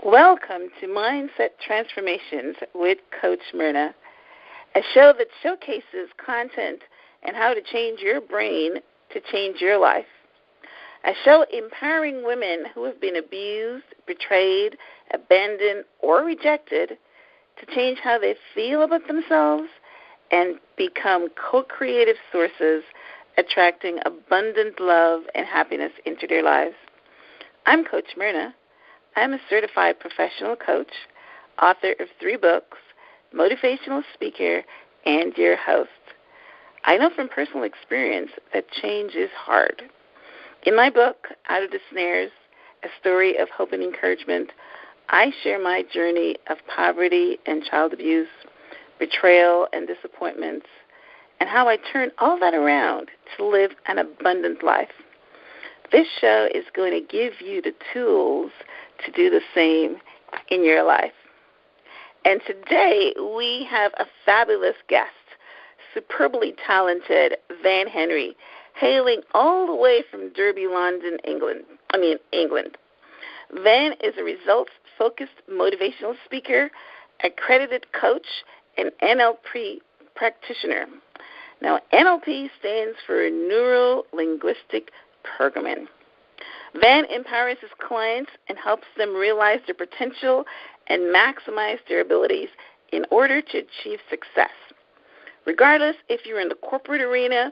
Welcome to Mindset Transformations with Coach Myrna, a show that showcases content and how to change your brain to change your life. A show empowering women who have been abused, betrayed, abandoned, or rejected to change how they feel about themselves and become co-creative sources, attracting abundant love and happiness into their lives. I'm Coach Myrna. I'm a certified professional coach, author of 3 books, motivational speaker, and your host. I know from personal experience that change is hard. In my book, Out of the Snares, A Story of Hope and Encouragement, I share my journey of poverty and child abuse, betrayal and disappointments, and how I turn all that around to live an abundant life. This show is going to give you the tools to do the same in your life. And today we have a fabulous guest, superbly talented Van Henry, hailing all the way from Derby, London, England. Van is a results-focused motivational speaker, accredited coach, and NLP practitioner. Now, NLP stands for Neuro-Linguistic Programming. Van empowers his clients and helps them realize their potential and maximize their abilities in order to achieve success. Regardless if you're in the corporate arena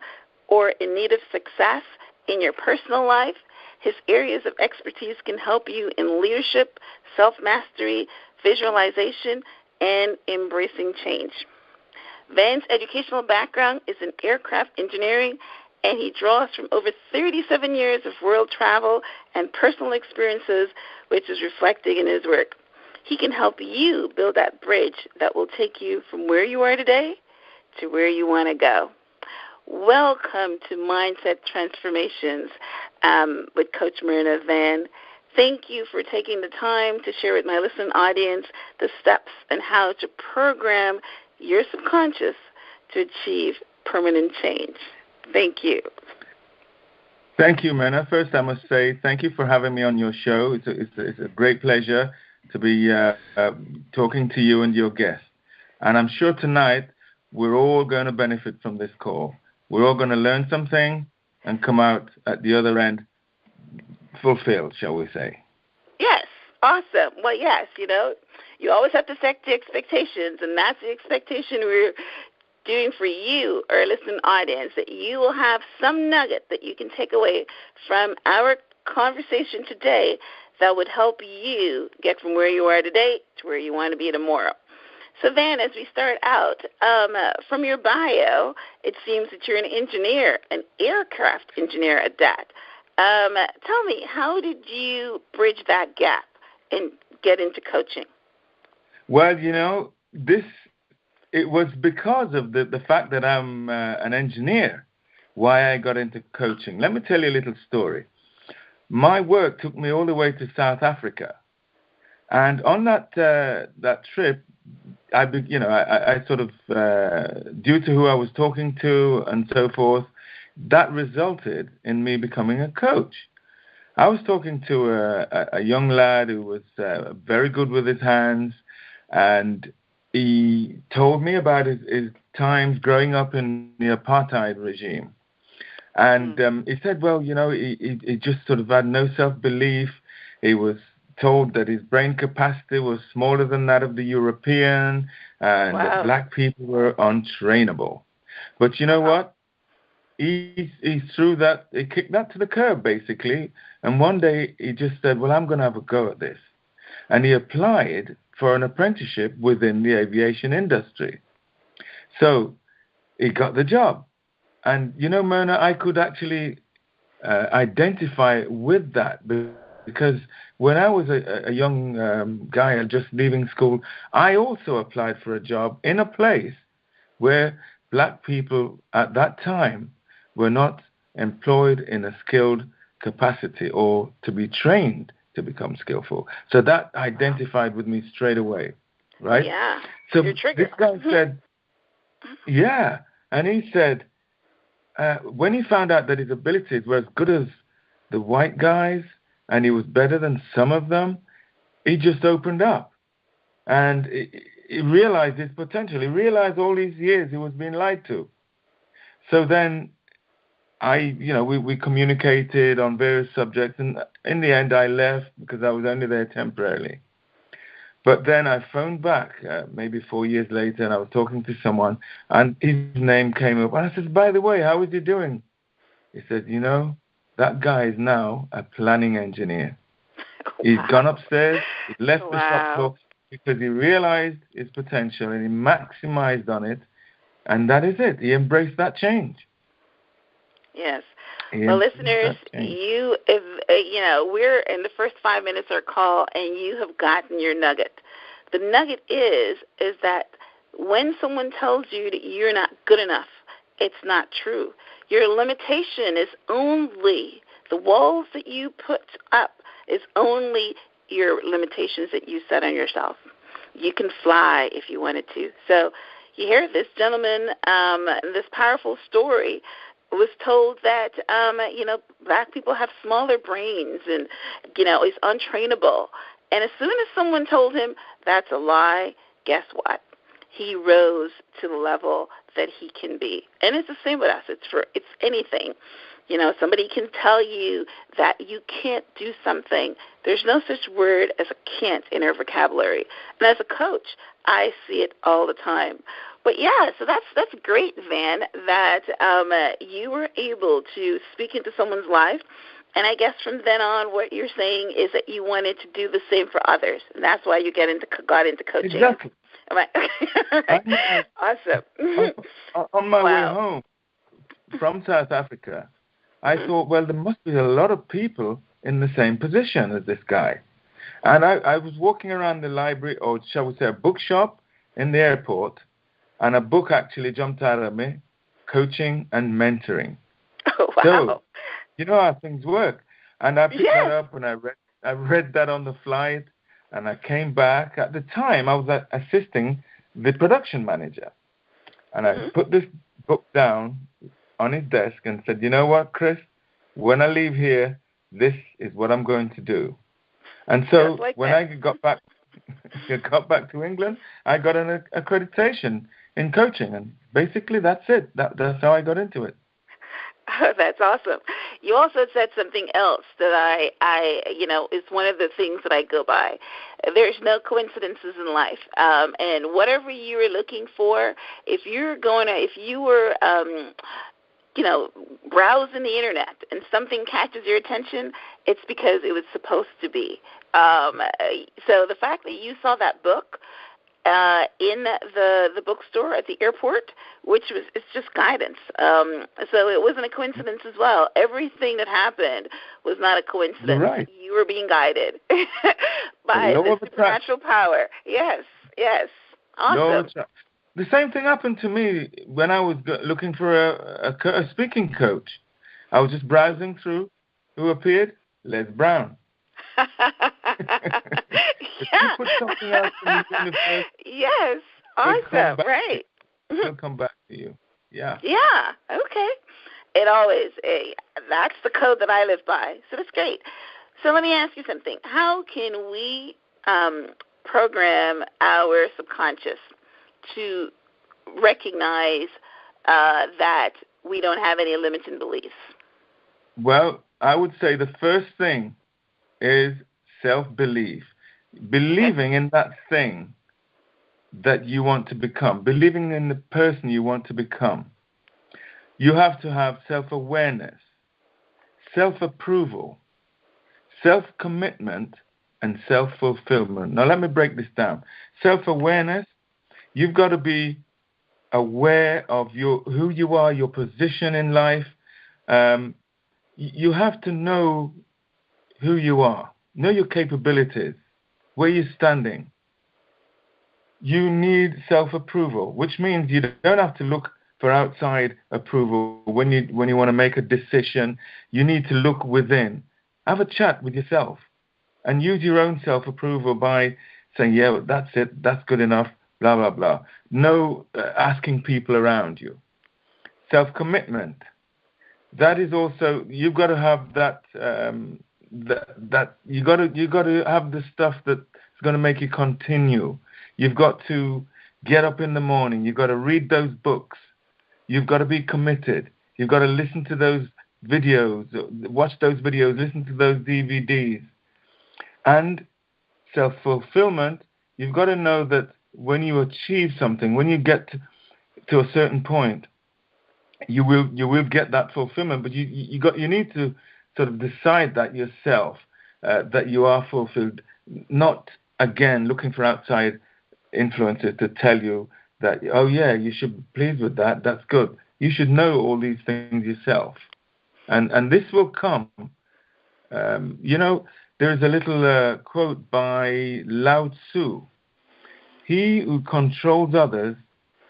or in need of success in your personal life, his areas of expertise can help you in leadership, self-mastery, visualization, and embracing change. Van's educational background is in aircraft engineering, and he draws from over 37 years of world travel and personal experiences, which is reflected in his work. He can help you build that bridge that will take you from where you are today to where you want to go. Welcome to Mindset Transformations with Coach Myrna. Van, thank you for taking the time to share with my listening audience the steps and how to program your subconscious to achieve permanent change. Thank you. Thank you, Myrna. First, I must say thank you for having me on your show. It's a great pleasure to be talking to you and your guests. And I'm sure tonight we're all going to benefit from this call. We're all going to learn something and come out at the other end fulfilled, shall we say. Yes. Awesome. Well, yes, you always have to set the expectations, and that's the expectation we're doing for you, our listening audience, that you will have some nugget that you can take away from our conversation today that would help you get from where you are today to where you want to be tomorrow. So, Van, as we start out, from your bio, it seems that you're an engineer, an aircraft engineer at that. Tell me, how did you bridge that gap and get into coaching? Well, it was because of the fact that I'm an engineer why I got into coaching. Let me tell you a little story. My work took me all the way to South Africa. And on that trip, I sort of, due to who I was talking to and so forth, that resulted in me becoming a coach. I was talking to a young lad who was very good with his hands, and he told me about his times growing up in the apartheid regime. And he said, well, he just sort of had no self-belief. He was told that his brain capacity was smaller than that of the European, and that black people were untrainable. But you know what? He kicked that to the curb, basically. And one day he just said, well, I'm going to have a go at this. And he applied for an apprenticeship within the aviation industry. So he got the job. And, Myrna, I could actually identify with that because when I was a young guy just leaving school, I also applied for a job in a place where black people at that time were not employed in a skilled capacity or to be trained to become skillful. So that identified with me straight away, right? Yeah. So this guy said, yeah. And he said, when he found out that his abilities were as good as the white guys and he was better than some of them, he just opened up. And he realized his potential. He realized all these years he was being lied to. So then we communicated on various subjects, and in the end I left because I was only there temporarily. But then I phoned back maybe 4 years later, and I was talking to someone, and his name came up. And I said, by the way, how is he doing? He said, that guy is now a planning engineer. He's gone upstairs, he left the shop floor because he realized his potential and he maximized on it, and that is it. He embraced that change. Yes. Well, listeners, we're in the first 5 minutes of our call, and you have gotten your nugget. The nugget is that when someone tells you that you're not good enough, it's not true. Your limitation is only the walls that you put up is only your limitations that you set on yourself. You can fly if you wanted to. So you hear this gentleman, this powerful story was told that, black people have smaller brains and, is untrainable. And as soon as someone told him that's a lie, guess what? He rose to the level that he can be. And it's the same with us. It's anything. Somebody can tell you that you can't do something. There's no such word as a can't in our vocabulary. And as a coach, I see it all the time. But yeah, so that's great, Van, that you were able to speak into someone's life. And I guess from then on, what you're saying is that you wanted to do the same for others, and that's why you got into coaching. Exactly. Right. Awesome. On my way home from South Africa, I thought, well, there must be a lot of people in the same position as this guy. And I was walking around the library, or shall we say a bookshop in the airport, and a book actually jumped out at me, Coaching and Mentoring. Oh, wow. So, you know how things work. And I picked that up, and I read that on the flight, and I came back. At the time, I was assisting the production manager. And I put this book down on his desk and said, you know what, Chris, when I leave here, this is what I'm going to do. And so when I got back to England, I got an accreditation in coaching, and basically that's it. That's how I got into it. Oh, that's awesome. You also said something else that I is one of the things that I go by. There's no coincidences in life, and whatever you were looking for, if you were browsing the internet and something catches your attention, it's because it was supposed to be. So the fact that you saw that book in the bookstore at the airport, it's just guidance. So it wasn't a coincidence as well. Everything that happened was not a coincidence. Right. You were being guided by the supernatural power. Yes. Awesome. The same thing happened to me when I was looking for a speaking coach. I was just browsing through. Who appeared? Les Brown. Yeah. You put something else in the universe. Yes. Awesome. Right. It'll come back to you. Yeah. Yeah. Okay. That's the code that I live by. So that's great. So let me ask you something. How can we program our subconscious to recognize that we don't have any limiting beliefs? Well, I would say the first thing is self-belief. Believing in that thing that you want to become. Believing in the person you want to become. You have to have self-awareness, self-approval, self-commitment, and self-fulfillment. Now, let me break this down. Self-awareness, you've got to be aware of who you are, your position in life. You have to know who you are, know your capabilities, where you're standing. You need self-approval, which means you don't have to look for outside approval when you want to make a decision. You need to look within. Have a chat with yourself and use your own self-approval by saying, yeah, that's it, that's good enough, blah, blah, blah. No asking people around you. Self-commitment. That is also, you've got to have that that you got to have the stuff that's going to make you continue. You've got to get up in the morning. You've got to read those books. You've got to be committed. You've got to listen to those videos, watch those videos, listen to those DVDs. And self-fulfillment, you've got to know that when you achieve something, when you get to a certain point, you will get that fulfillment. But you need to sort of decide that yourself, that you are fulfilled, not again looking for outside influences to tell you that, oh yeah, you should be pleased with that. That's good. You should know all these things yourself, and this will come. There is a little quote by Lao Tzu. He who controls others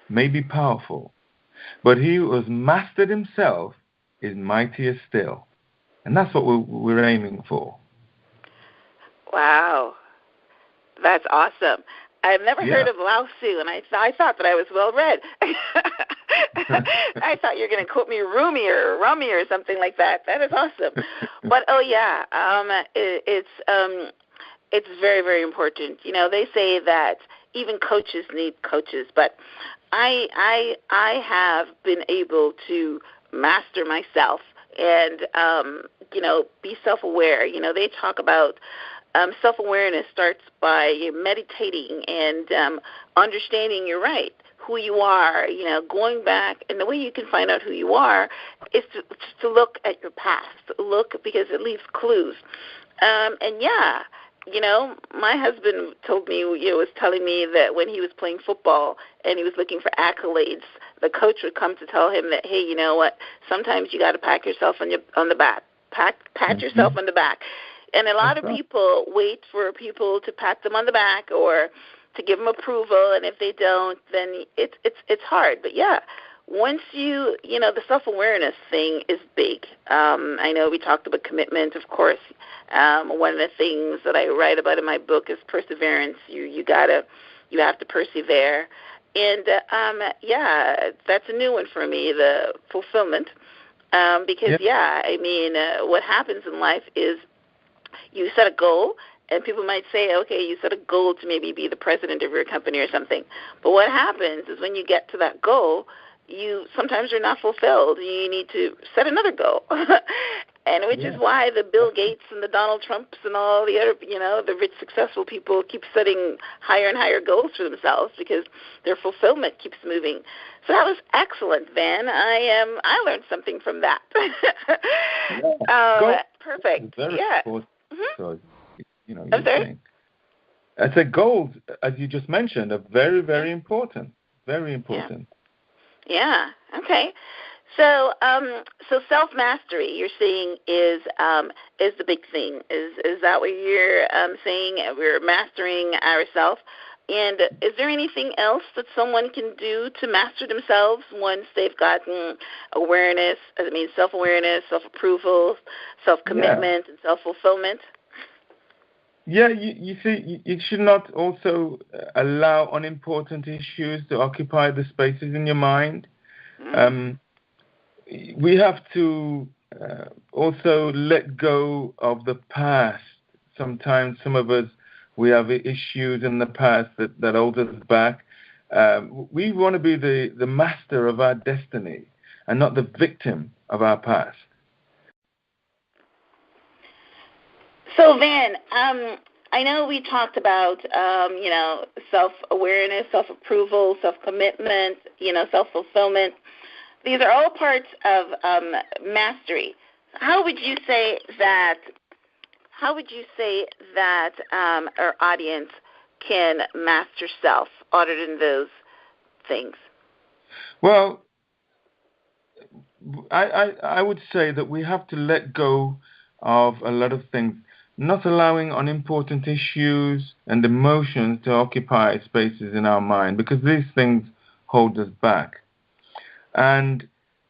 may be powerful, but he who has mastered himself is mightier still. And that's what we're aiming for. Wow. That's awesome. I've never heard of Lao Tzu, and I thought that I was well read. I thought you were going to quote me Rumi or something like that. That is awesome. But it's very, very important. They say that even coaches need coaches, but I have been able to master myself and be self-aware. They talk about self-awareness starts by meditating and understanding you're right, who you are, going back. And the way you can find out who you are is to look at your past, because it leaves clues. My husband told me, was telling me that when he was playing football and he was looking for accolades, the coach would come to tell him that, hey, you know what, sometimes you got to pat yourself on the back. Pat yourself on the back. And a lot of people wait for people to pat them on the back or to give them approval, and if they don't, then it's hard. But once the self-awareness thing is big. I know we talked about commitment, of course. One of the things that I write about in my book is perseverance. You have to persevere, and that's a new one for me, the fulfillment, because what happens in life is you set a goal, and people might say, okay, you set a goal to maybe be the president of your company or something. But what happens is when you get to that goal, sometimes you're not fulfilled. You need to set another goal. And which is why the Bill Gates and the Donald Trumps and all the other, the rich, successful people keep setting higher and higher goals for themselves, because their fulfillment keeps moving. So that was excellent, Van. I learned something from that. Perfect. Important. So, I'm sorry? I said goals, as you just mentioned, are very, very important. Very important. Yeah. Okay. So, self-mastery, you're saying, is the big thing. Is that what you're saying? We're mastering ourselves. And is there anything else that someone can do to master themselves once they've gotten awareness? Self-awareness, self-approval, self-commitment, and self-fulfillment? Yeah, you see, you should not also allow unimportant issues to occupy the spaces in your mind. We have to also let go of the past. Sometimes some of us, we have issues in the past that hold us back. We want to be the master of our destiny and not the victim of our past. So, Van, I know we talked about, self-awareness, self-approval, self-commitment, self-fulfillment. These are all parts of mastery. How would you say that our audience can master self other than those things? Well, I would say that we have to let go of a lot of things, not allowing unimportant issues and emotions to occupy spaces in our mind, because these things hold us back. And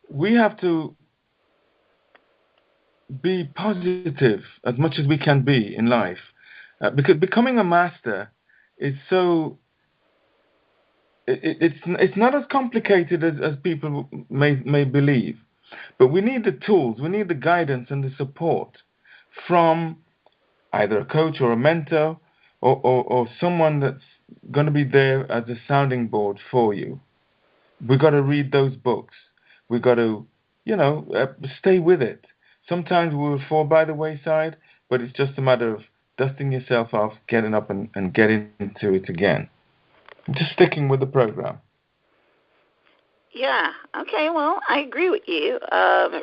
we have to be positive as much as we can be in life, because becoming a master is so... It's not as complicated as people may believe, but we need the tools, we need the guidance and the support from either a coach or a mentor or someone that's going to be there as a sounding board for you. We got to read those books. We got to, stay with it. Sometimes we will fall by the wayside, but it's just a matter of dusting yourself off, getting up and getting into it again. Just sticking with the program. Yeah. Okay. Well, I agree with you.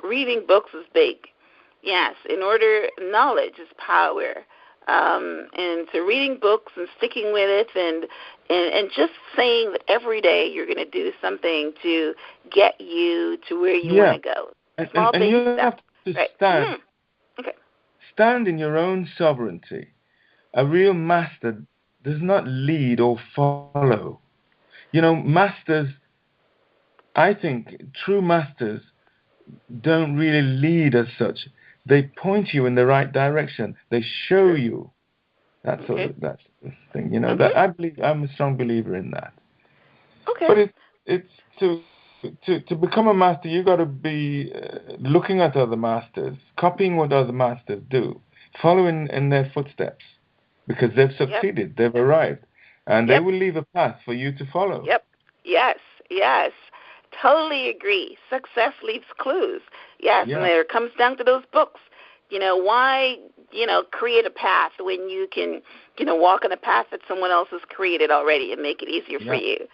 Reading books is big. Yes. Knowledge is power. And so reading books and sticking with it and just saying that every day you're going to do something to get you to where you want to go. And you have to stand. Okay. Stand in your own sovereignty. A real master does not lead or follow. Masters, I think true masters don't really lead as such. They point you in the right direction. They show you. That's the thing. That I believe. I'm a strong believer in that. Okay. But it's to become a master, you got to be looking at other masters, copying what other masters do, following in their footsteps, because they've succeeded, they've arrived, and they will leave a path for you to follow. Yep. Yes. Totally agree. Success leaves clues. Yes, and there it comes down to those books. Why, create a path when you can, walk on a path that someone else has created already and make it easier for you.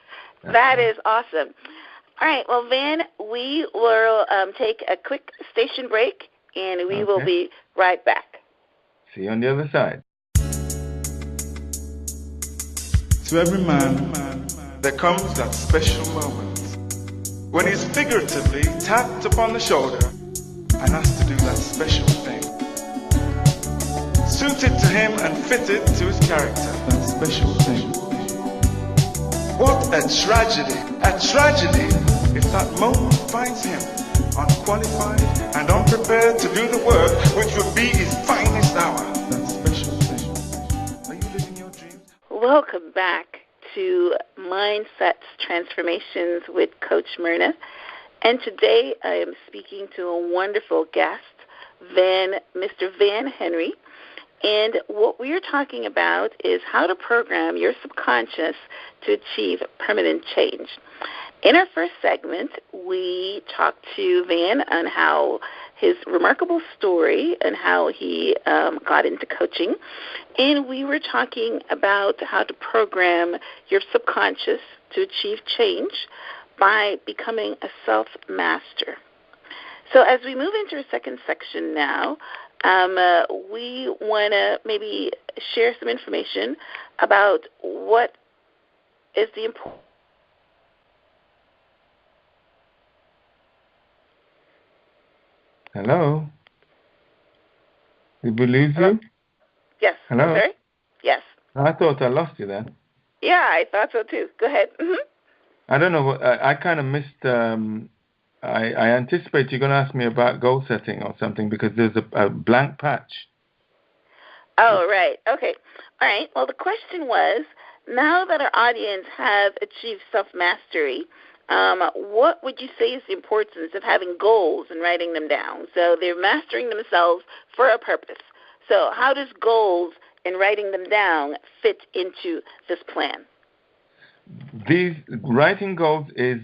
That is awesome. All right, well, Van, we will take a quick station break, and we will be right back. See you on the other side. To every man, there comes that special moment when he's figuratively tapped upon the shoulder and asked to do that special thing, suited to him and fitted to his character. That special thing. What a tragedy if that moment finds him unqualified and unprepared to do the work which would be his finest hour. That special thing. Are you living your dreams? Welcome back to Mindset Transformations with Coach Myrna. And today I am speaking to a wonderful guest, Mr. Van Henry. And what we're talking about is how to program your subconscious to achieve permanent change. In our first segment, we talked to Van on how his remarkable story and how he got into coaching. And we were talking about how to program your subconscious to achieve change by becoming a self-master. So as we move into our second section now, we want to maybe share some information about what is the important. Hello? Did we lose you? Yes. Hello? Sorry? Yes. I thought I lost you then. Yeah, I thought so too. Go ahead. Mm-hmm. I don't know what I kind of missed. I anticipate you're going to ask me about goal setting or something because there's a blank patch. Oh, right. Okay. All right. Well, the question was, now that our audience have achieved self-mastery, what would you say is the importance of having goals and writing them down? So they're mastering themselves for a purpose. So how does goals and writing them down fit into this plan? These writing goals is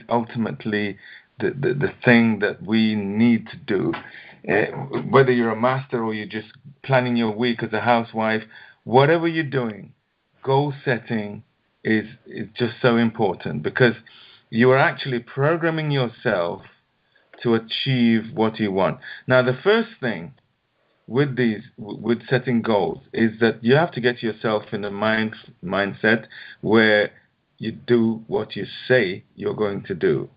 ultimately the thing that we need to do. Whether you're a master or you're just planning your week as a housewife, whatever you're doing, goal setting is just so important because you are actually programming yourself to achieve what you want. Now, the first thing with setting goals is that you have to get yourself in a mindset where you do what you say you're going to do,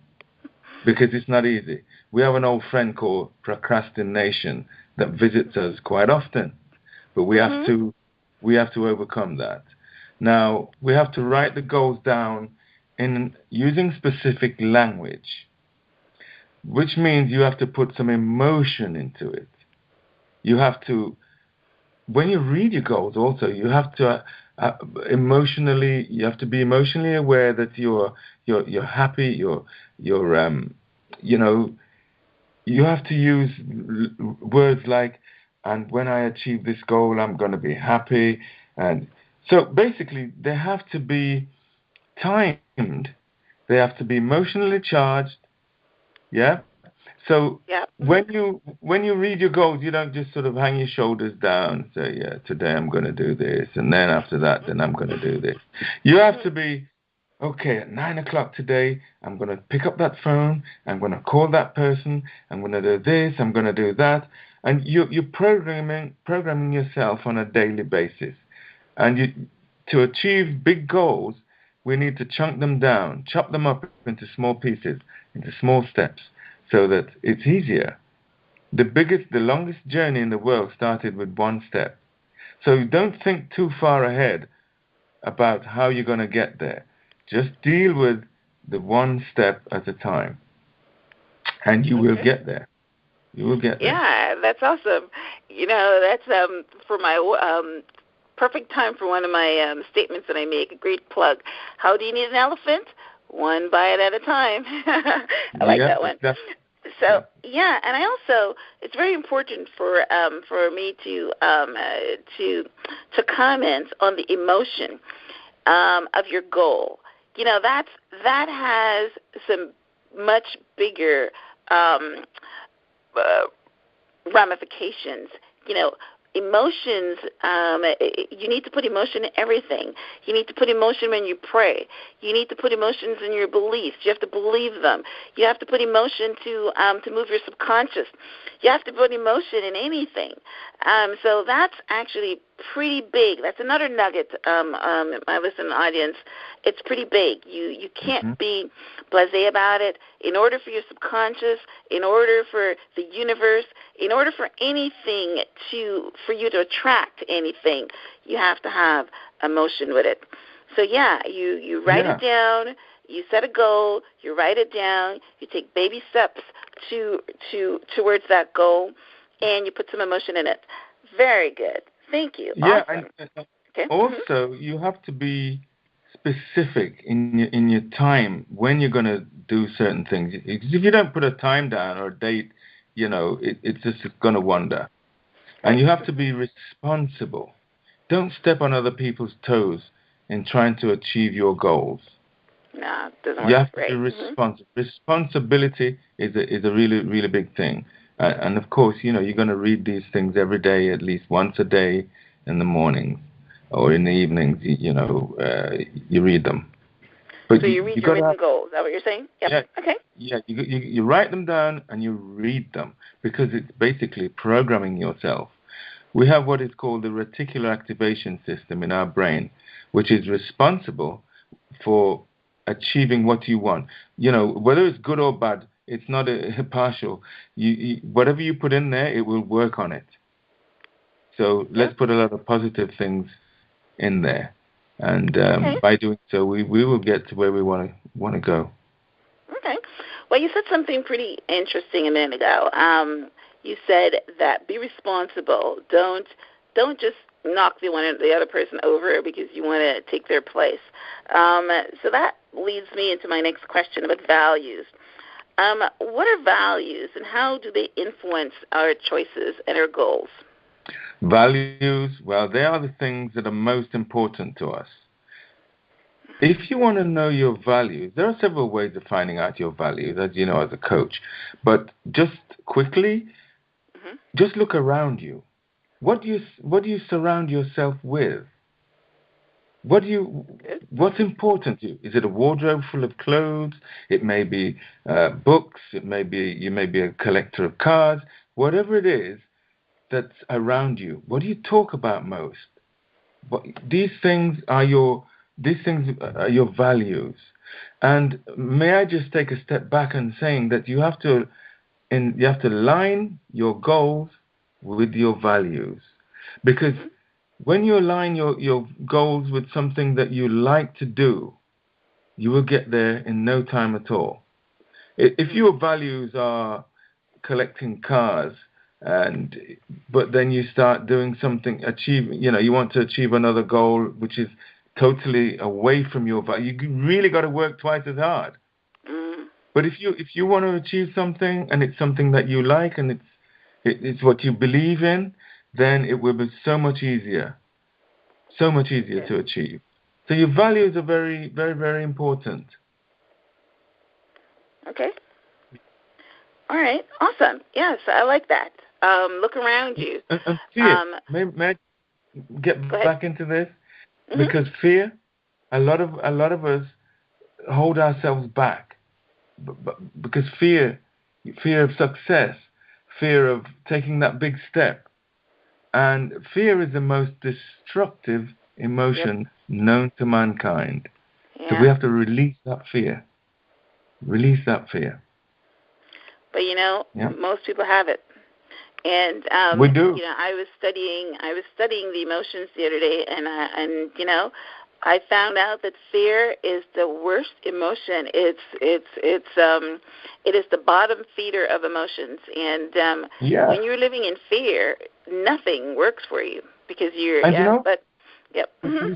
because it's not easy. We have an old friend called procrastination that visits us quite often, but we have to overcome that. Now, we have to write the goals down in using specific language, which means you have to put some emotion into it. You have to, when you read your goals also, you have to you have to be emotionally aware that you're happy, you have to use words like, and when I achieve this goal, I'm going to be happy. And so basically, they have to be timed. They have to be emotionally charged. Yeah. So Yeah. when you read your goals, you don't just sort of hang your shoulders down and say, yeah, today I'm going to do this, and then after that, then I'm going to do this. You have to be, okay, at 9 o'clock today, I'm going to pick up that phone, I'm going to call that person, I'm going to do this, I'm going to do that. And you're programming yourself on a daily basis. And to achieve big goals, we need to chunk them down, chop them up into small pieces, into small steps, so that it's easier. The longest journey in the world started with one step. So don't think too far ahead about how you're going to get there. Just deal with the one step at a time, and you will get there. You will get there. Yeah, that's awesome. That's for my perfect time for one of my statements that I make, a great plug. How do you need an elephant? One bite at a time. I like that one. So and I also, it's very important for me to comment on the emotion of your goal. That has some much bigger ramifications. Emotions, you need to put emotion in everything. You need to put emotion when you pray. You need to put emotions in your beliefs. You have to believe them. You have to put emotion to move your subconscious. You have to put emotion in anything. So that's actually pretty big. That's another nugget, my listening audience. It's pretty big. You can't be blasé about it. In order for your subconscious, in order for the universe, in order for anything for you to attract anything, you have to have emotion with it. So you write it down. You set a goal. You write it down. You take baby steps towards that goal, and you put some emotion in it. Very good. Thank you. Yeah, awesome. and also you have to be specific in your time when you're going to do certain things. If you don't put a time down or a date, it's just going to wander. And you have to be responsible. Don't step on other people's toes in trying to achieve your goals. No, it doesn't work. You have to be responsible. Responsibility is a really, really big thing. And of course, you're going to read these things every day, at least once a day in the mornings or in the evenings, you read them. But so you read your written goals. Is that what you're saying? Yep. Yeah. Okay. Yeah, you write them down and you read them because it's basically programming yourself. We have what is called the reticular activation system in our brain, which is responsible for achieving what you want. Whether it's good or bad, it's not a partial. Whatever you put in there, it will work on it. So let's put a lot of positive things in there, and by doing so, we will get to where we want to go. Okay. Well, you said something pretty interesting a minute ago. You said that be responsible. Don't just knock the other person over because you want to take their place. So that leads me into my next question about values. What are values, and how do they influence our choices and our goals? Values, well, they are the things that are most important to us. If you want to know your values, there are several ways of finding out your values, as you know, as a coach. But just quickly, just look around you. What do you surround yourself with? What's important to you? Is it a wardrobe full of clothes? It may be books. You may be a collector of cards. Whatever it is that's around you. What do you talk about most? These things are your values. And may I just take a step back and saying that you have to align your goals with your values, because when you align your goals with something that you like to do, you will get there in no time at all. If your values are collecting cars, but then you start doing something, you want to achieve another goal which is totally away from your value, you really got to work twice as hard. But if you want to achieve something and it's something that you like and it's what you believe in, then it will be so much easier to achieve. So your values are very, very, very important. Okay. All right. Awesome. Yes, I like that. Look around you. And fear. May I get back into this? Mm-hmm. Because fear, a lot of us hold ourselves back, because fear of success, fear of taking that big step, and fear is the most destructive emotion known to mankind. Yeah. So we have to release that fear. Release that fear. But most people have it. And we do. I was studying the emotions the other day, and I found out that fear is the worst emotion. It is the bottom feeder of emotions, and when you're living in fear, nothing works for you because you're. And Mm-hmm.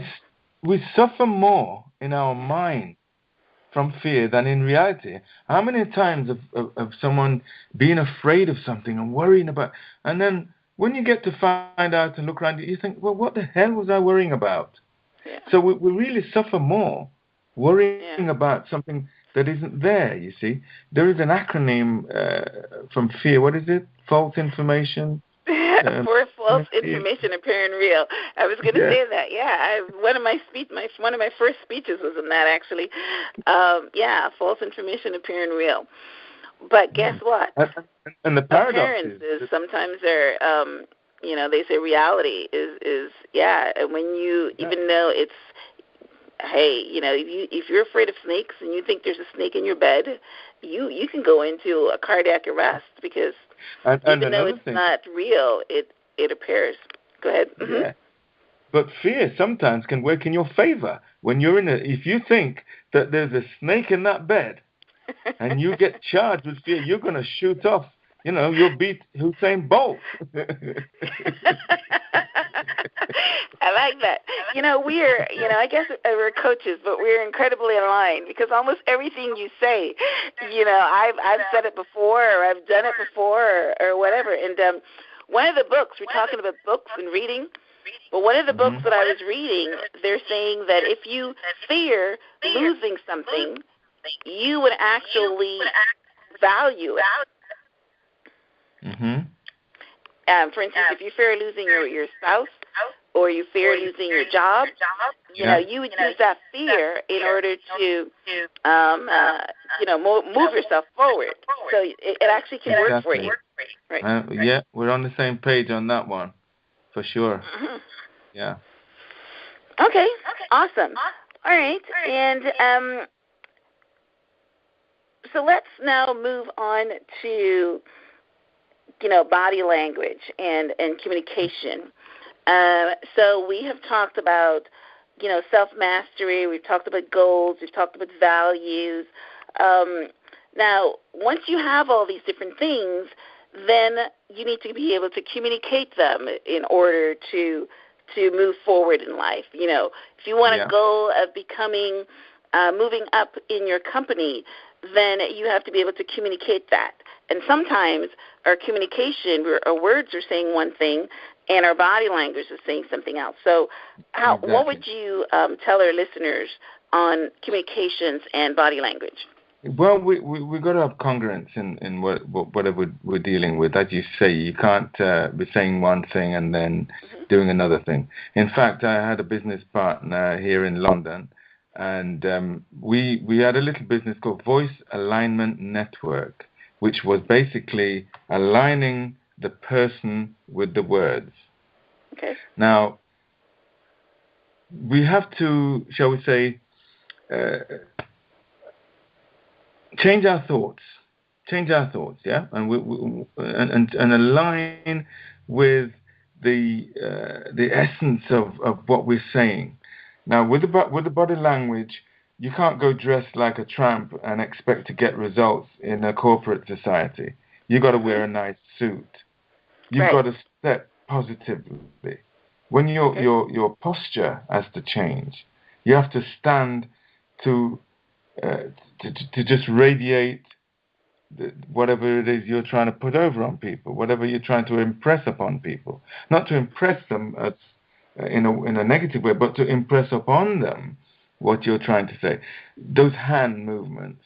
We suffer more in our mind from fear than in reality. How many times of someone being afraid of something and worrying about, and then when you get to find out and look around, you think, well, what the hell was I worrying about? Yeah. So we really suffer more worrying about something that isn't there, you see. There is an acronym from fear. What is it? False information? For false information appearing real. I was going to say that. Yeah, one of my first speeches was in that, actually. False information appearing real. But guess what? And the paradox appearances sometimes are, they say reality is and when you, even though it's, hey, if you're afraid of snakes and you think there's a snake in your bed, you can go into a cardiac arrest because even though it's not real, it appears. Go ahead. Mm-hmm. Yeah. But fear sometimes can work in your favor. When you're if you think that there's a snake in that bed and you get charged with fear, you're going to shoot off. You'll beat Usain Bolt. I like that. I guess we're coaches, but we're incredibly aligned because almost everything you say, I've said it before or I've done it before or whatever. And one of the books, we're talking about books and reading, but one of the books that I was reading, they're saying that if you fear losing something, you would actually value it. Mm-hmm. For instance, if you fear losing your spouse or you fear losing your job, you would use that fear in order to, move yourself forward. So it actually can work for you. Right. We're on the same page on that one, for sure. Mm-hmm. Yeah. Okay. Awesome. All right. And so let's now move on to body language and communication. So we have talked about, self-mastery. We've talked about goals. We've talked about values. Now, once you have all these different things, then you need to be able to communicate them in order to move forward in life. If you want a goal of becoming, moving up in your company, then you have to be able to communicate that. And sometimes our communication, our words are saying one thing, and our body language is saying something else. So what would you tell our listeners on communications and body language? Well, we got to have congruence in whatever we're dealing with. As you say, you can't be saying one thing and then doing another thing. In fact, I had a business partner here in London, and we had a little business called Voice Alignment Network, which was basically aligning the person with the words. Okay. Now, we have to, shall we say, change our thoughts, yeah, and align with the essence of what we're saying. Now, with the body language, you can't go dressed like a tramp and expect to get results in a corporate society. You got to wear a nice suit. You've got to step positively. When your posture has to change, you have to stand to just radiate whatever it is you're trying to put over on people, whatever you're trying to impress upon people. Not to impress them in a negative way, but to impress upon them what you're trying to say. Those hand movements,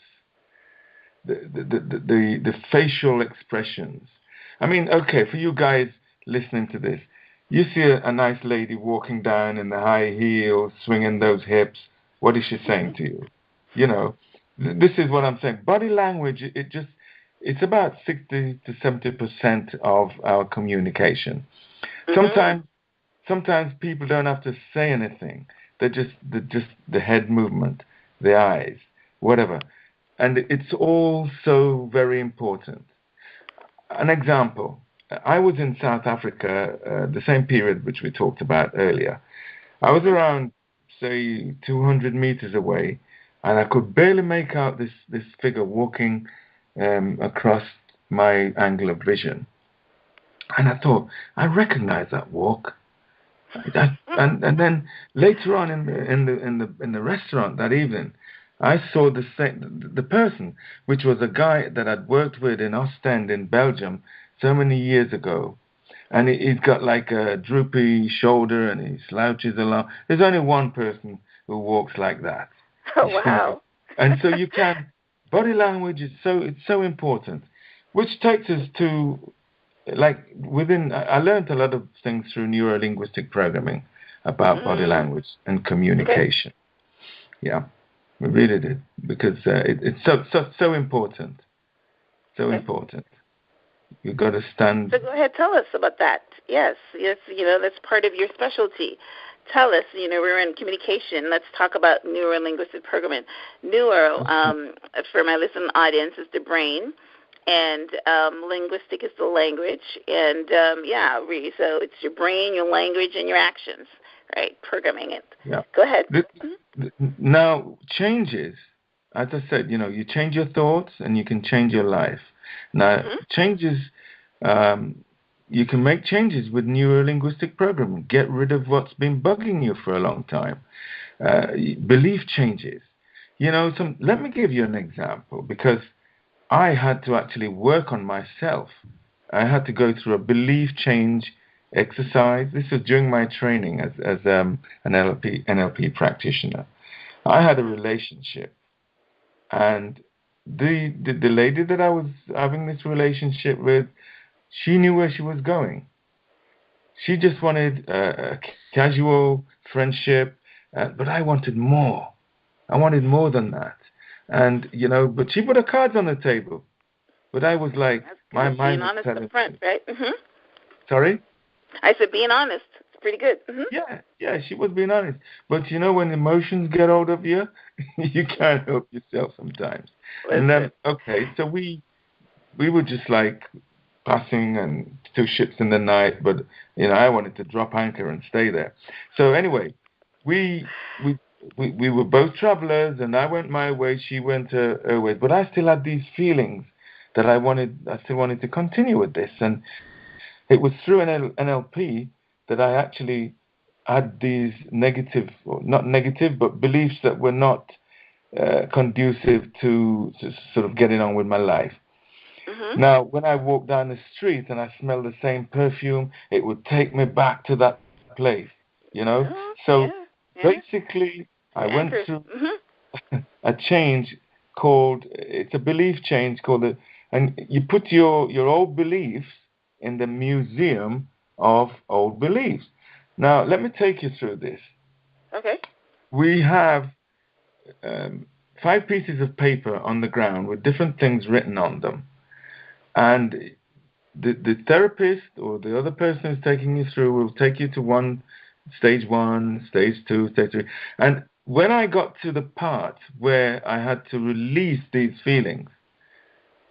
the facial expressions. I mean, okay, for you guys listening to this, you see a nice lady walking down in the high heels, swinging those hips. What is she saying to you? You know, this is what I'm saying. Body language, it's about 60 to 70% of our communication. Mm-hmm. Sometimes people don't have to say anything. They're just the head movement, the eyes, whatever. And it's all so very important. An example, I was in South Africa, the same period which we talked about earlier. I was around, say, 200 meters away, and I could barely make out this figure walking across my angle of vision. And I thought, I recognize that walk. And then later on in the restaurant that evening, I saw the person, which was a guy that I'd worked with in Ostend in Belgium so many years ago, and he's got like a droopy shoulder and he slouches along. There's only one person who walks like that, Oh, you know. wow. And so you can body language is so important, which takes us to like I learned a lot of things through neuro-linguistic programming about body Mm. language and Okay. communication. Yeah, we really did because it's so important. So Okay. important. You got to stand. So go ahead, tell us about that. Yes, that's part of your specialty. Tell us, we're in communication. Let's talk about neuro-linguistic programming. Neuro, for my listening audience, is the brain, and linguistic is the language. And, so it's your brain, your language, and your actions, right? Programming it. Yeah. Go ahead. Now, changes, as I said, you change your thoughts and you can change your life. Now, changes, you can make changes with neuro-linguistic programming. Get rid of what's been bugging you for a long time. Belief changes. Let me give you an example because I had to actually work on myself. I had to go through a belief change exercise. This was during my training as an NLP practitioner. I had a relationship, and the lady that I was having this relationship with, she knew where she was going. She just wanted a casual friendship, but I wanted more. I wanted more than that. And, but she put her cards on the table. But I was like, That's my good. Being mind was honest telling up front, me. right? Sorry? I said being honest. It's pretty good. Yeah, she was being honest. But when emotions get hold of you, you can't help yourself sometimes. And Listen. okay, so we were just like passing and two ships in the night, but I wanted to drop anchor and stay there. So anyway, we were both travelers, and I went my way, she went her way, but I still had these feelings that I still wanted to continue with this, and it was through NLP that I actually had these negative, or not negative, but beliefs that were not conducive to sort of getting on with my life. Now, when I walk down the street and I smell the same perfume, it would take me back to that place, Oh, So yeah. basically, I Your went anchors. through a change it's a belief change and you put your old beliefs in the museum of old beliefs. Now, let me take you through this. Okay. We have 5 pieces of paper on the ground with different things written on them. And the therapist or the other person who's taking you through will take you to stage 1, stage 2, stage 3. And when I got to the part where I had to release these feelings,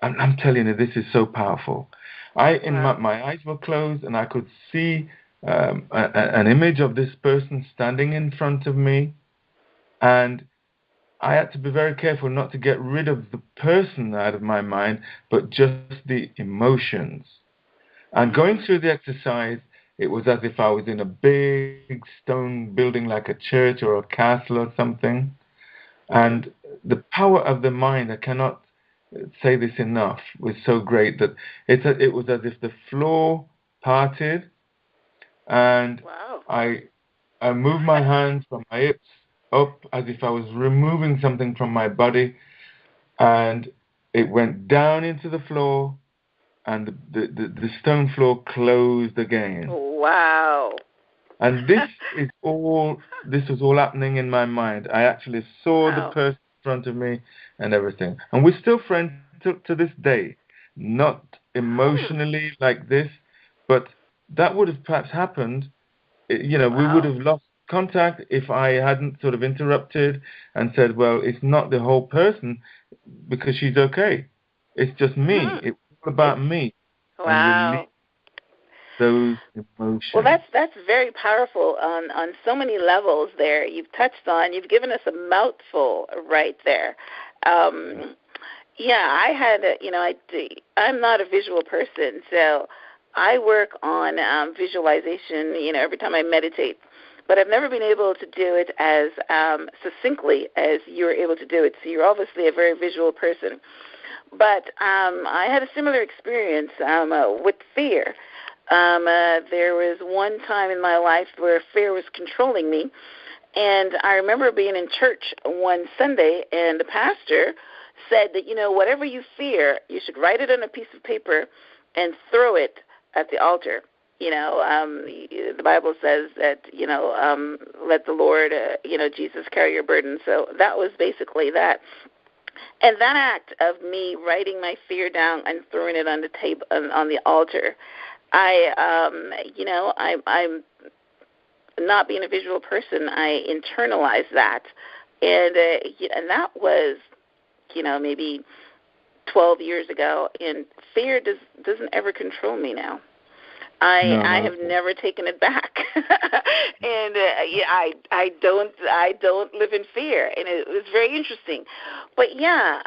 I'm telling you, this is so powerful. My eyes were closed, and I could see an image of this person standing in front of me, and I had to be very careful not to get rid of the person out of my mind, but just the emotions. And going through the exercise, it was as if I was in a big stone building like a church or a castle or something. And the power of the mind, I cannot say this enough, was so great that it was as if the floor parted, and Wow. I moved my hands from my hips up as if I was removing something from my body, and it went down into the floor, and the stone floor closed again. Wow. And this was all happening in my mind. I actually saw the Wow. person in front of me and everything. And we're still friends to this day. Not Hmm. emotionally like this, but that would have perhaps happened. We would Wow. have lost contact if I hadn't sort of interrupted and said, well, it's not the whole person because she's okay. It's just me. Hmm. It's all It's about me, and release wow. those Well, emotions. that's very powerful on so many levels. There, you've touched on. You've given us a mouthful right there. Um, yeah, I had. I'm not a visual person, so I work on visualization. Every time I meditate, but I've never been able to do it as succinctly as you're able to do it. So you're obviously a very visual person. But I had a similar experience with fear. There was one time in my life where fear was controlling me, and I remember being in church one Sunday, and the pastor said that, whatever you fear, you should write it on a piece of paper and throw it at the altar. The Bible says that, let the Lord, Jesus carry your burden. So that was basically that. And that act of me writing my fear down and throwing it on the table, on the altar, I'm not being a visual person. I internalized that, and that was, maybe 12 years ago. And fear doesn't ever control me now. No, I not have at all. never taken it back, and I don't live in fear, and it was very interesting. But yeah,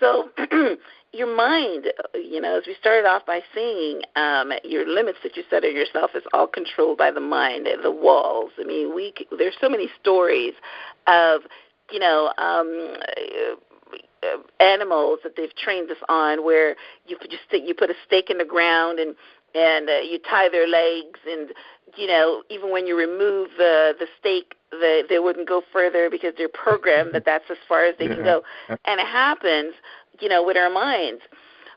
so your mind, as we started off by saying, your limits that you set on yourself is all controlled by the mind, the walls. I mean, there's so many stories of you know um, animals that they've trained us on, where you put a stake in the ground and you tie their legs, and even when you remove the stake, they wouldn't go further because they're programmed that that's as far as they can Yeah. go. And it happens, with our minds.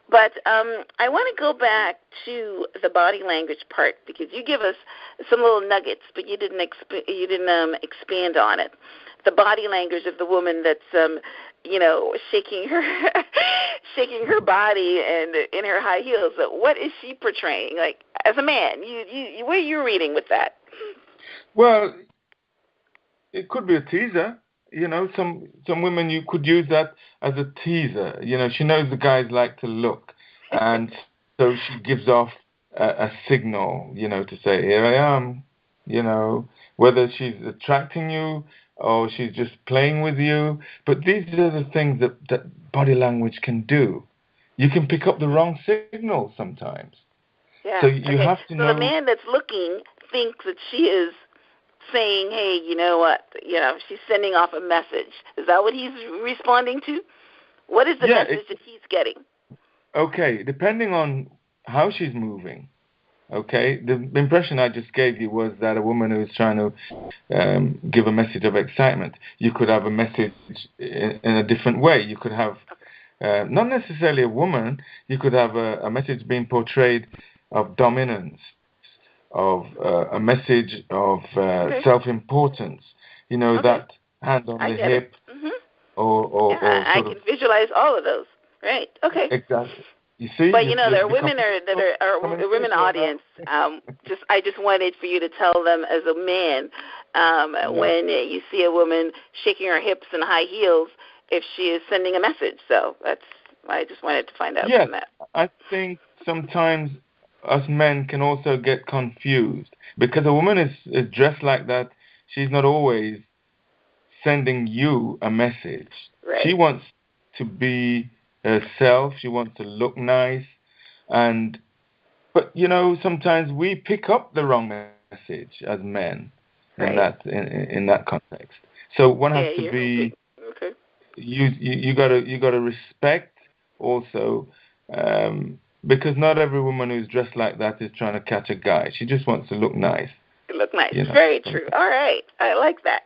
But I want to go back to the body language part, because you give us some little nuggets, but you didn't expand on it. The body language of the woman that's shaking her shaking her body and in her high heels. What is she portraying? Like, as a man, what are you reading with that? Well, it could be a teaser. Some women, you could use that as a teaser. She knows the guys like to look, and so she gives off a signal. To say, here I am. Whether she's attracting you or she's just playing with you. But these are the things that body language can do. You can pick up the wrong signal sometimes. So Yeah. you Okay. have to So the know. man that's looking thinks that she is saying, "Hey, you know what? She's sending off a message." Is that what he's responding to? What is the Yeah, message that he's getting? okay, depending on how she's moving. Okay, the impression I just gave you was that a woman who is trying to give a message of excitement. You could have a message in a different way. You could have not necessarily a woman. You could have a message being portrayed of dominance, of a message of Okay. self-importance. Okay. That hand on I the get it. hip, Mhm. or Yeah, I sort of can visualize all of those. Right. Okay. exactly. You see, But there are the women that are women communication audience. now. I just wanted for you to tell them as a man, Yeah. when you see a woman shaking her hips and high heels, if she is sending a message. So I just wanted to find out Yes, from that. I think sometimes us men can also get confused because a woman is dressed like that. She's not always sending you a message. She Right. wants to be herself. She wants to look nice, and but sometimes we pick up the wrong message as men Right. in that context. So one has Yeah, to you're hoping. be Okay. you gotta respect also, because not every woman who's dressed like that is trying to catch a guy. She just wants to look nice. Look nice. Very true. All right. I like that.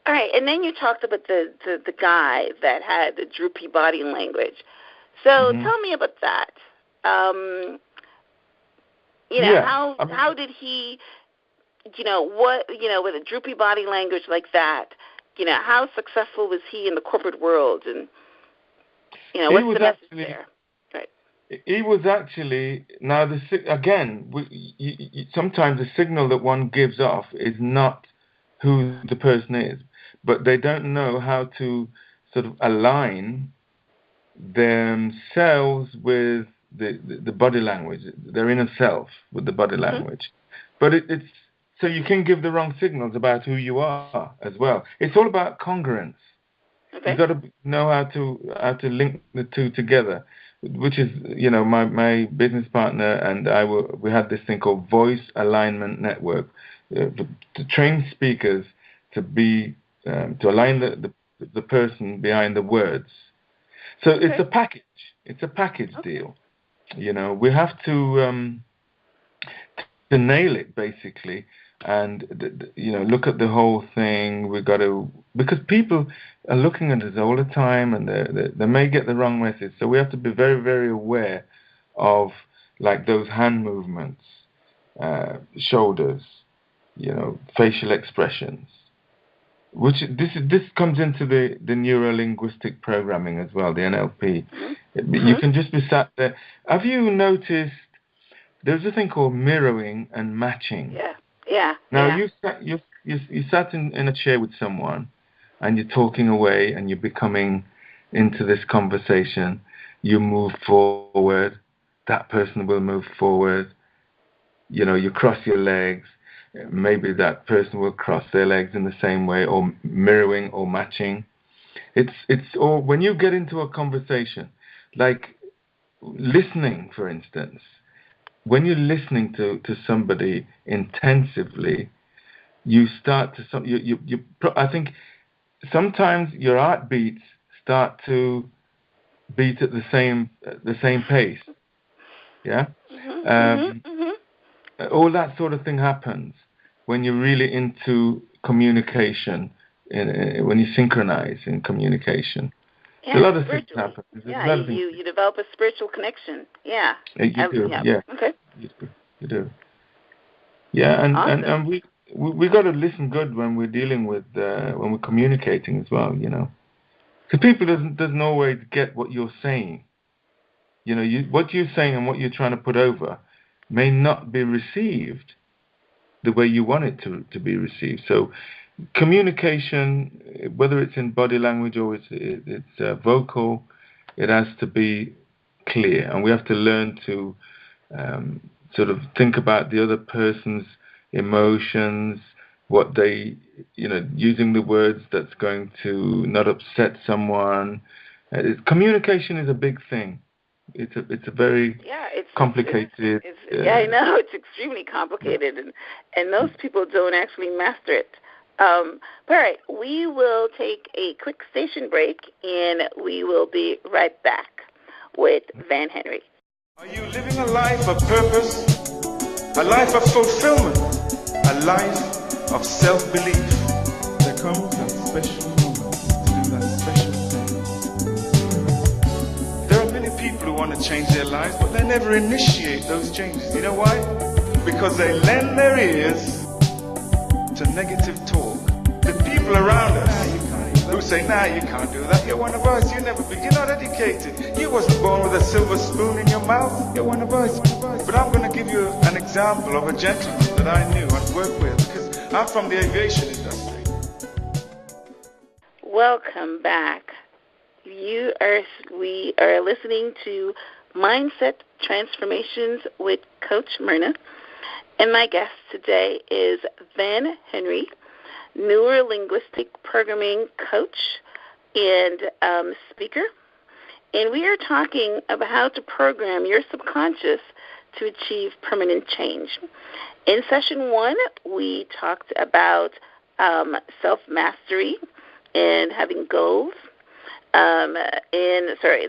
All right. And then you talked about the guy that had the droopy body language. So tell me about that. How did he, with a droopy body language like that, how successful was he in the corporate world? And, what's the message there? Right. He was actually, now, sometimes the signal that one gives off is not who the person is, but they don't know how to sort of align themselves with the body language, their inner self with the body language. But it's so you can give the wrong signals about who you are as well. It's all about congruence. Okay. You've got to know how to link the two together, which is, my business partner and I we had this thing called Voice Alignment Network to train speakers to be to align the person behind the words. So it's a package. It's a package deal. We have to nail it basically, and look at the whole thing. We got to, because people are looking at us all the time, and they may get the wrong message. So we have to be very, very aware of like those hand movements, shoulders, facial expressions. Which this comes into the neuro-linguistic programming as well, the NLP. You can just be sat there. Have you noticed there's a thing called mirroring and matching? Yeah. Now you sat in a chair with someone, and you're talking away, and you're becoming into this conversation. You move forward. That person will move forward. You cross your legs. Maybe that person will cross their legs in the same way, or mirroring or matching. It's all when you get into a conversation, like listening, for instance. When you're listening to somebody intensively, you start to I think sometimes your heartbeats start to beat at the same pace. Yeah. All that sort of thing happens when you're really into communication, when you synchronize in communication. Yeah, a lot of things happen. You develop a spiritual connection. Yeah. You do. Yeah. Okay. You do. Yeah, awesome. and we got to listen good when we're dealing with when we're communicating as well. So people doesn't always get what you're saying. What you're saying and what you're trying to put over may not be received the way you want it to be received. So communication, whether it's in body language or it's vocal, it has to be clear, and we have to learn to sort of think about the other person's emotions, what they, using the words that's going to not upset someone. Communication is a big thing. It's a very complicated. I know it's extremely complicated, and most people don't actually master it. All right, we will take a quick station break, and we will be right back with Van Henry. Are you living a life of purpose, a life of fulfillment, a life of self-belief? There comes a special moment to do that special thing. There are many people who want to change their lives, but they never initiate those changes. You know why? Because they lend their ears to negative talk. The people around us who say, nah, you can't do that. You're one of us. You're not educated. You wasn't born with a silver spoon in your mouth. You're one of us. But I'm going to give you an example of a gentleman that I knew and worked with, because I'm from the aviation industry. Welcome back. We are listening to Mindset Transformations with Coach Myrna. And my guest today is Van Henry, neuro-linguistic programming coach and speaker. And we are talking about how to program your subconscious to achieve permanent change. In session 1, we talked about self-mastery and having goals.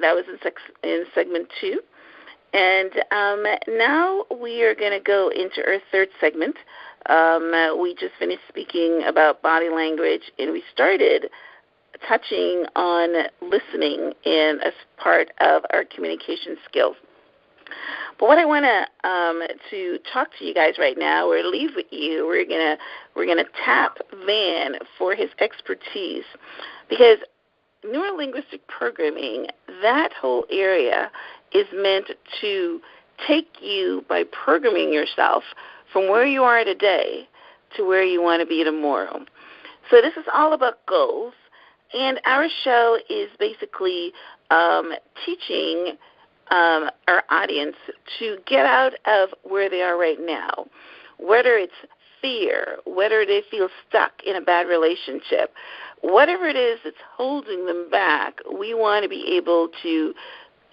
That was in segment 2. And now we are going to go into our third segment. We just finished speaking about body language, and we started touching on listening as part of our communication skills. But what I want to talk to you guys right now, or leave with you, we're gonna tap Van for his expertise, because neurolinguistic programming, that whole area, is meant to take you by programming yourself from where you are today to where you want to be tomorrow. So this is all about goals, and our show is basically teaching our audience to get out of where they are right now, whether it's fear, whether they feel stuck in a bad relationship, whatever it is that's holding them back. We want to be able to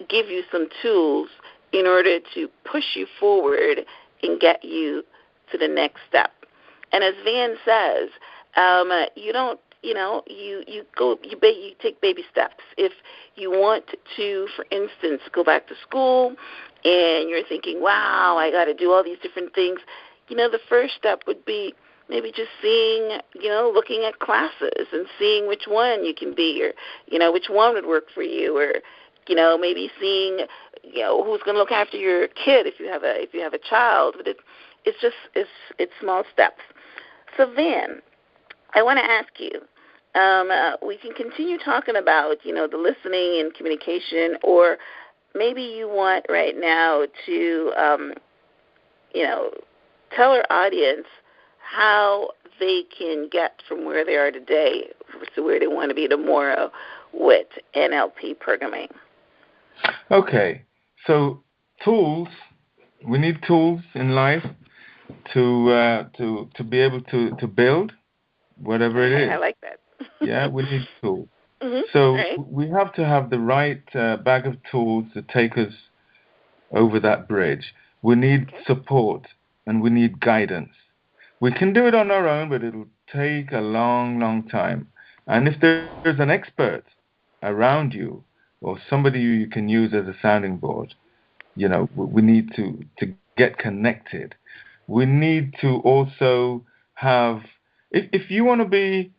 give you some tools in order to push you forward and get you to the next step. And as Van says, you take baby steps. If you want to, for instance, go back to school and you're thinking, wow, I got to do all these different things, the first step would be maybe just seeing, looking at classes and seeing which one you can be, or, which one would work for you, or, maybe seeing, who's going to look after your kid if you have a child. But it's small steps. So Van, I want to ask you, we can continue talking about, the listening and communication, or maybe you want right now to, tell our audience how they can get from where they are today to where they want to be tomorrow with NLP programming. Okay, so tools. We need tools in life to be able to build whatever it is. I like that. Yeah, we need tools. Mm-hmm. So right. We have to have the right bag of tools to take us over that bridge. We need support and we need guidance. We can do it on our own, but it'll take a long, long time. And if there's an expert around you or somebody you can use as a sounding board, we need to get connected. We need to also have, if you want to be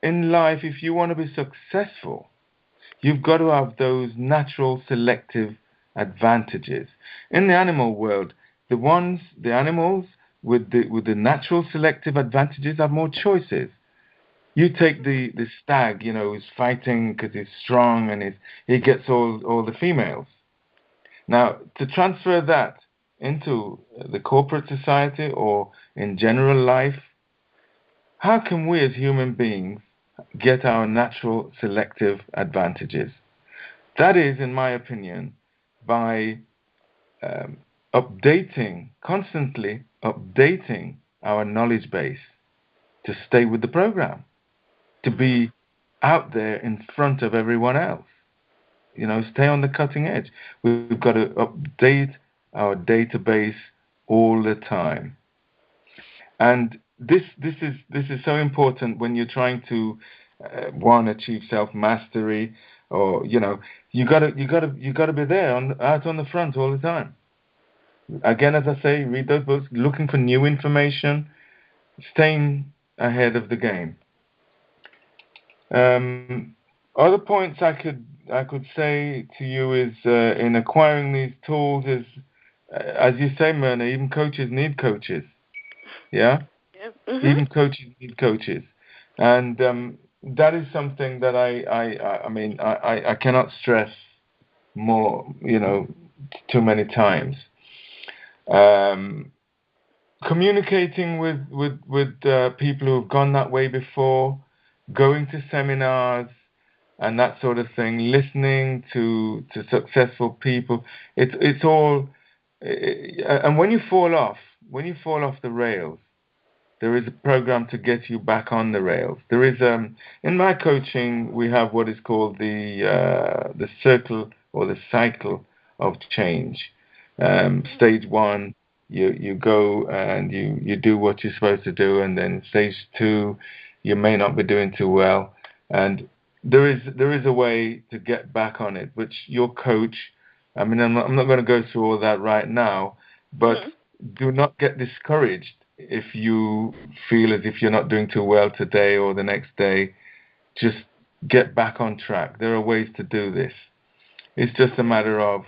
in life, if you want to be successful, you've got to have those natural selective advantages. In the animal world, the animals with the natural selective advantages have more choices. You take the stag, who's fighting because he's strong and he gets all the females. Now, to transfer that into the corporate society or in general life, how can we as human beings get our natural selective advantages? That is, in my opinion, by constantly updating our knowledge base to stay with the program, to be out there in front of everyone else, stay on the cutting edge. We've got to update our database all the time. And this is so important when you're trying to achieve self-mastery, or you gotta be there out on the front all the time. Again, as I say, read those books, looking for new information, staying ahead of the game. Other points I could say to you is in acquiring these tools is, as you say, Myrna, even coaches need coaches. Yeah. Mm-hmm. Even coaches need coaches, and that is something that I cannot stress more, too many times. Communicating with people who have gone that way before, going to seminars and that sort of thing, listening to successful people. It's all, and when you fall off the rails, there is a program to get you back on the rails. There is in my coaching we have what is called the circle or the cycle of change. Stage 1, you go and you do what you're supposed to do, and then stage 2, you may not be doing too well, and there is a way to get back on it, which your coach, I mean, I'm not going to go through all that right now, but do not get discouraged if you feel as if you're not doing too well today or the next day. Just get back on track. There are ways to do this. It's just a matter of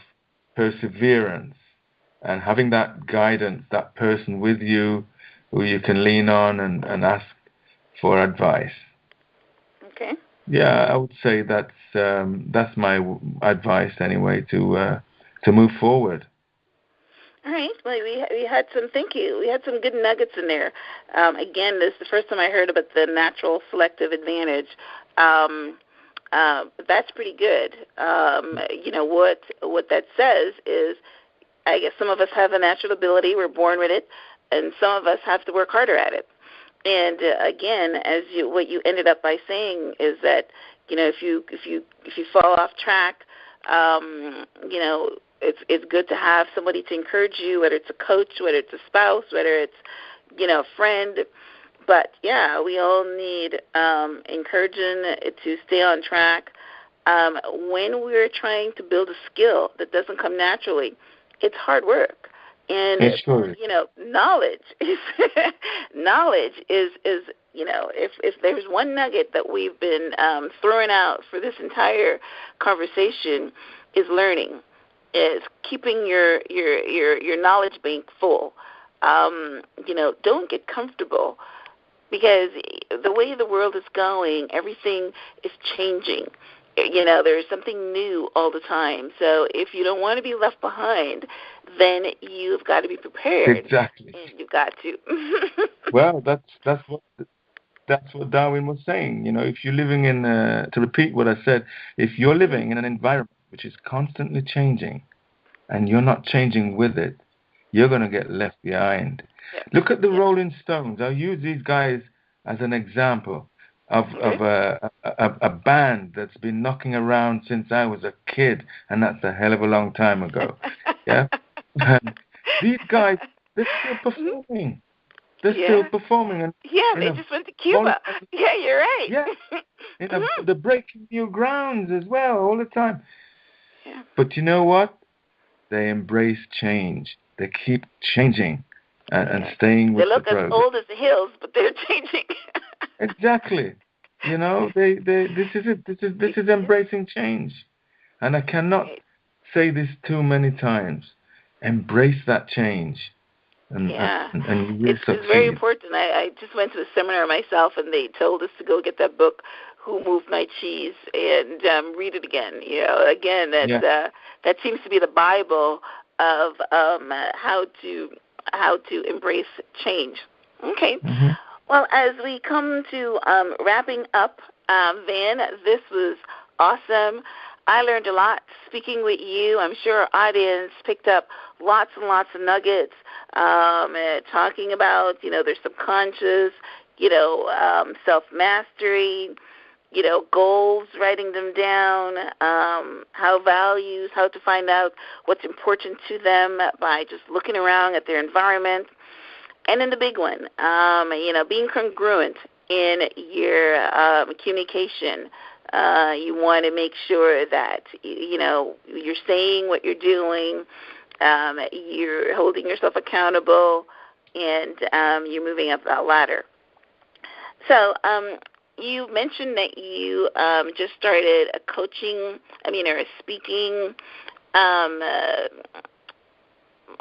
perseverance and having that guidance, that person with you who you can lean on and ask for advice. Okay. Yeah, I would say that's my advice anyway, to move forward. All right. Well, we had some. Thank you. We had some good nuggets in there. Again, this is the first time I heard about the natural selective advantage. That's pretty good. What that says is, I guess some of us have a natural ability. We're born with it, and some of us have to work harder at it. And again, what you ended up by saying is that, if you fall off track, it's good to have somebody to encourage you, whether it's a coach, whether it's a spouse, whether it's a friend. But yeah, we all need encouraging to stay on track. When we're trying to build a skill that doesn't come naturally, it's hard work. And knowledge is if there's one nugget that we've been throwing out for this entire conversation, is learning, is keeping your knowledge bank full. Don't get comfortable, because the way the world is going, everything is changing. There's something new all the time. So if you don't want to be left behind, then you've got to be prepared. Exactly. And you've got to. Well, that's what Darwin was saying. If you're living in, to repeat what I said, if you're living in an environment which is constantly changing, and you're not changing with it, you're going to get left behind. Yep. Look at the Rolling Stones. I'll use these guys as an example of a band that's been knocking around since I was a kid, and that's a hell of a long time ago. Yeah, these guys, they're still performing. They're still performing. And they just went to Cuba. Yeah, you're right. Yeah, they're breaking new grounds as well all the time. Yeah. But you know what? They embrace change. They keep changing and staying with the progress. They look as old as the hills, but they're changing. Exactly. This is it. This is embracing change. And I cannot say this too many times. Embrace that change. And you will succeed. It's very important. I just went to a seminar myself, and they told us to go get that book, Who Moved My Cheese, and read it again. That seems to be the Bible of how to embrace change. Okay. Mm-hmm. Well, as we come to wrapping up, Van, this was awesome. I learned a lot speaking with you. I'm sure our audience picked up lots and lots of nuggets, talking about, their subconscious, self-mastery, goals, writing them down, how to find out what's important to them by just looking around at their environment. And then the big one, being congruent in your communication. You want to make sure that, you're saying what you're doing, you're holding yourself accountable, and you're moving up that ladder. So you mentioned that you just started a coaching, or a speaking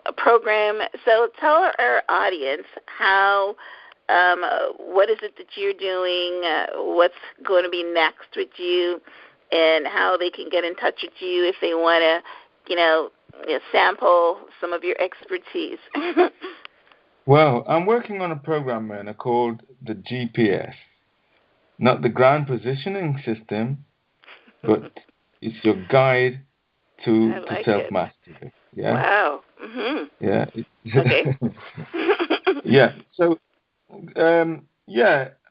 a program. So tell our audience what is it that you're doing, what's going to be next with you, and how they can get in touch with you if they want to, sample some of your expertise. Well, I'm working on a program, Myrna, called the GPS. Not the ground positioning system, but it's your guide to self-mastery. Yeah. Wow. Mm-hmm. Yeah. Okay. Yeah. So,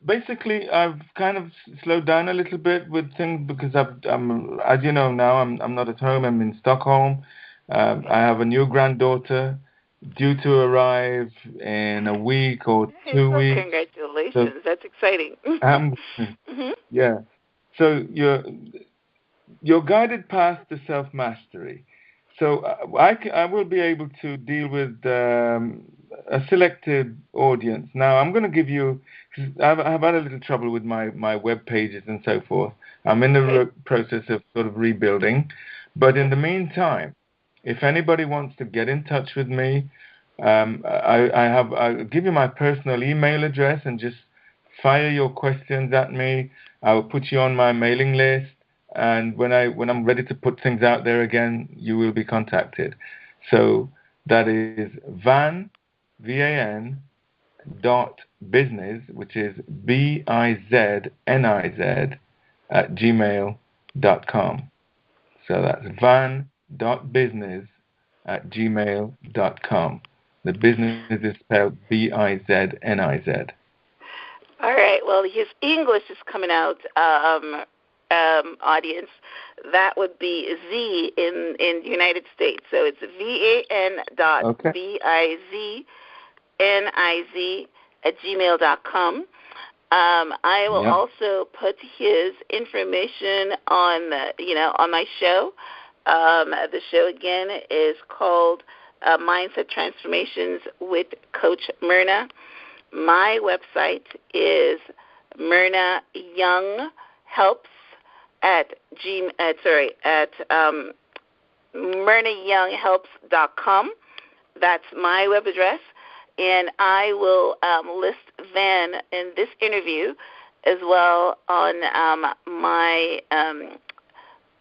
basically, I've kind of slowed down a little bit with things because I'm, as you know now, I'm not at home. I'm in Stockholm. I have a new granddaughter due to arrive in a week or 2 weeks. Congratulations. That's exciting. Yeah. So your guided path to self-mastery. So I will be able to deal with a selected audience. Now, I'm going to give you, I've had a little trouble with my web pages and so forth. I'm in the process of sort of rebuilding. But in the meantime, if anybody wants to get in touch with me, I'll give you my personal email address and just fire your questions at me. I will put you on my mailing list. And when I'm ready to put things out there again, you will be contacted. So that is van, V-A-N, .bizniz, which is BIZNIZ at gmail.com. So that's van.bizniz at gmail.com. The business is spelled BIZNIZ. All right. Well, his English is coming out, audience. That would be Z in the United States. So it's VAN.BIZNIZ at gmail.com. I will also put his information on on my show. The show again is called Mindset Transformations with Coach Myrna. My website is Myrna Young Helps at MyrnaYoungHelps.com. That's my web address. And I will list Van in this interview as well on my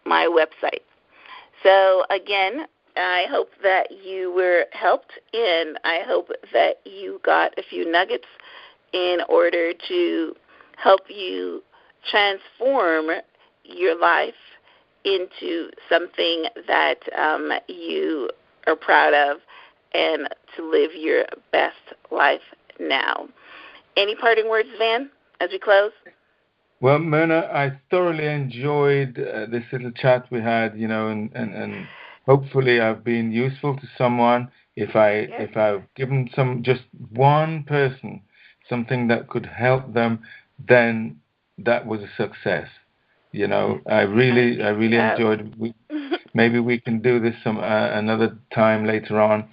website. So, again, I hope that you were helped, and I hope that you got a few nuggets in order to help you transform your life into something that you are proud of and to live your best life now. Any parting words, Van, as we close? Well, Myrna, I thoroughly enjoyed this little chat we had, and hopefully I've been useful to someone. If I've given just one person something that could help them, then that was a success. I really enjoyed. Maybe we can do this another time later on.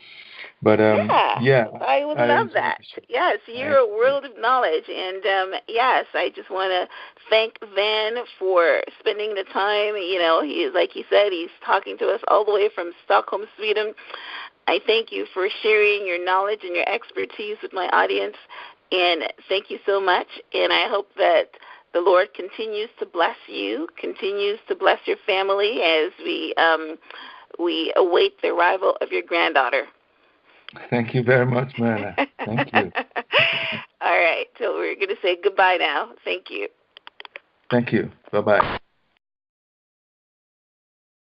But I would love that. Yes, you're a world of knowledge, and yes, I just want to thank Van for spending the time. Like he said, he's talking to us all the way from Stockholm, Sweden. I thank you for sharing your knowledge and your expertise with my audience, and thank you so much. And I hope that the Lord continues to bless you, continues to bless your family as we await the arrival of your granddaughter. Thank you very much, Myrna. Thank you. All right. So we're going to say goodbye now. Thank you. Thank you. Bye-bye.